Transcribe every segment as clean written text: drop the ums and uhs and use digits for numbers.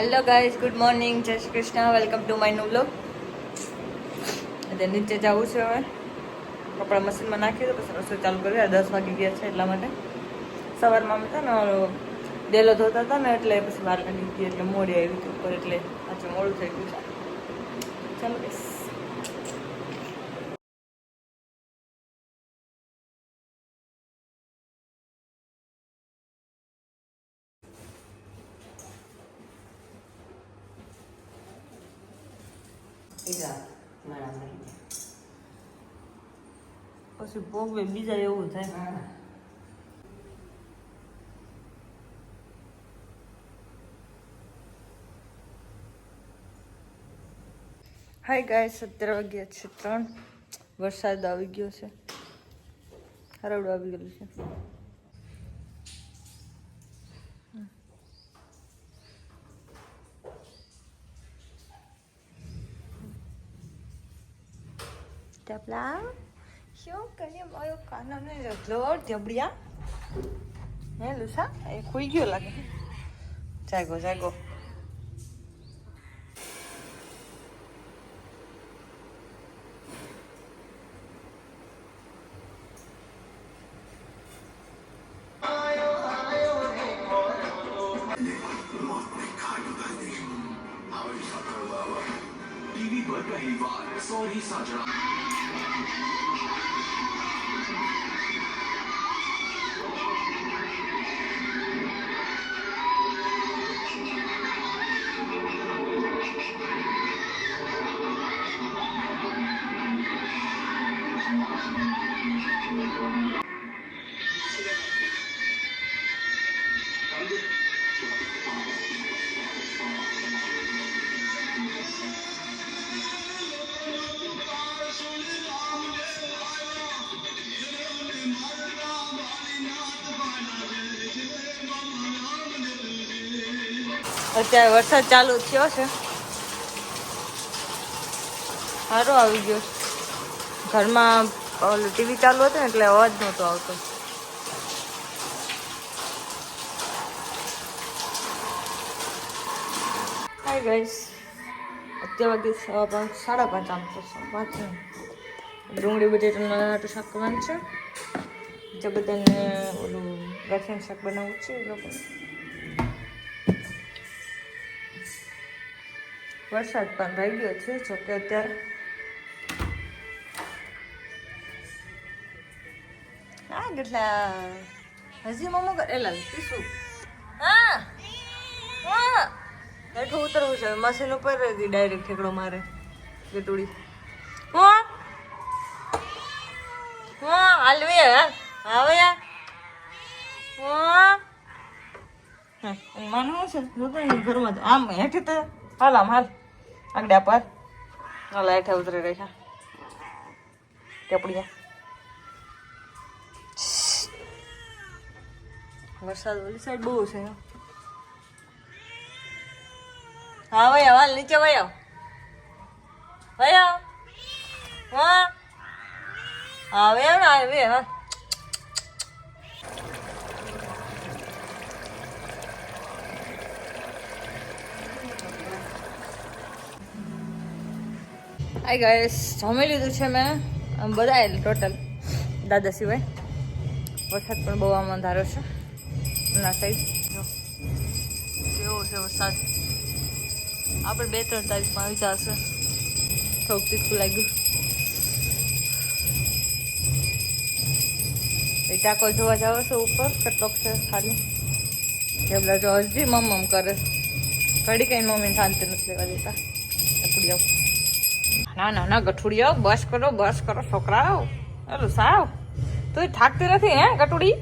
Hello guys, good morning, જય Shri Krishna, welcome to my new vlog. અત્યારે નીચે જવું છે. હવે કપડાં મશીનમાં નાખી દો, પછી રસોઈ ચાલુ કરી. 10 વાગી ગયા છે, એટલા માટે સવારમાં હતા ને ડેલો ધોતા હતા ને એટલે પછી બહાર કાઢી ગઈ, એટલે મોડી આવી હતી ઉપર, એટલે પાછું મોડું થઈ ગયું છે. ચાલો બસ. પછી ભોગવે બીજા એવું થાય. હાય ગાઈસ, 17 વાગ્યા છે 3. વરસાદ આવી ગયો છે, હરવડું આવી ગયેલું છે. ટપલા શું કરીએ? મારો કાનો ને રગલો ઢબડિયા હે લુસા એ ખોઈ ગયો લાગે. જાગો જાગો. અત્યારે વરસાદ ચાલુ થયો છે, સારો આવી ગયો. ઘરમાં ઓલું ટીવી ચાલુ હતું ને એટલે અવાજ નહોતો આવતો. હાય ગાઈસ, અત્યારે વાગે 5:30 આમ તો 5:30. ડુંગળી બટેટાનું શાક કરવાનું છે. બીજા બધાને ઓલું ગાંઠિયાનું શાક બનાવવું છે એ લોકોને. વરસાદ પણ રહી ગયો છે, જોકે અત્યારે કેટલા હજી મમ્મો કરેલા પીશું. હા હા બેઠું ઉતરવું છે મશીન ઉપર, ડાયરેક્ટ ઠેકડો મારે ગટુડી. હું હાલવી હવે માનવું છે ઘરમાં તો આમ હેઠી તો હાલ આમ હાલ આગડા પર હાલ હેઠે ઉતરી રહ્યા ટેપડીયા. વરસાદ ઓલી સાઈડ બહુ છે. હા ભાઈ હાલ નીચે ભાઈ આવ હા હવે ને આવે હા. હાય ગાઈસ, જમી લીધું છે મેં. આમ બધા ટોટલ દાદા સિવાય. વરસાદ પણ બહુ આમ અંધારો છે ના સાઈડ. કેવો છે વરસાદ? આપણે 2-3 તારીખમાં આવી જશે. થોડુંક તીખું લાગ્યું. એ ટાંકો જોવા જાવ છો ઉપર કેટલોક છે ખાલી. કેબલા જો હજી મમ કરે. ઘડી કઈ મમ્મી શાંતિ નથી લેવા દેતા. ટપડી આવ ના ગઠુડી બસ કરો છોકરાઓ. એલું સાવ તું થાકતી નથી હે ગટુડી?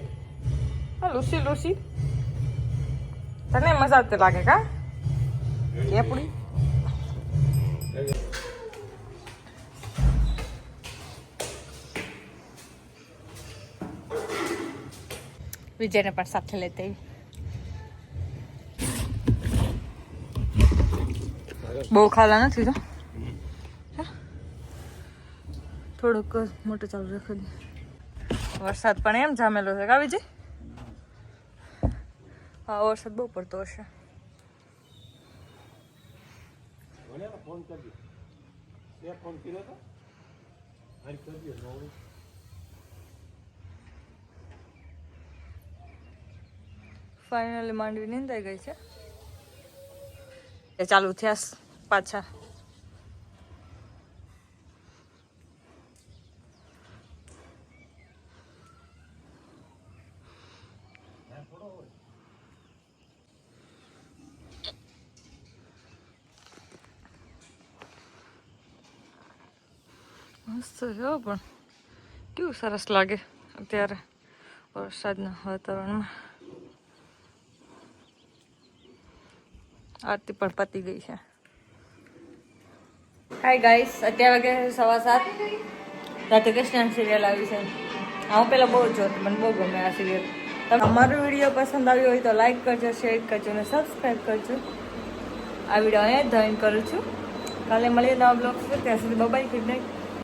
લૂસી તને મજા આવતી લાગે કા કેપડી? વિજયને પણ સાથે લેતી. બહુ ખાલા નથી તો થોડુંક મોટું ચાલુ રાખી દે. વરસાદ પણ એમ જામેલો છે કાવી જી. હા વરસાદ બહુ પડતો હશે. ફોન કરજો. તે ફોન કર્યો તો? હાલ કરજો નો હોય. ફાઇનલી માંડવી નીંદાઈ ગઈ છે. એ ચાલુ થયા પાછા. મસ્ત છે પણ કેવું સરસ લાગે અત્યારે વરસાદના વાતાવરણમાં. આરતી પણ પતી ગઈ છે. હાય ગાઈસ, અત્યારે વાગે 7:15. રાતે કૃષ્ણ સિરિયલ આવી છે. હું પેલા બહુ જોતી, મને બહુ ગમે આ સિરિયલ. અમારો વિડીયો પસંદ આવ્યો હોય તો લાઈક કરજો, શેર કરજો અને સબસ્ક્રાઈબ કરજો. આ વિડીયો અહીંયા જ જોઈન કરું છું. કાલે મળીએ નવા બ્લોગ. ત્યાં સુધી બાય, ગુડ નાઇટ.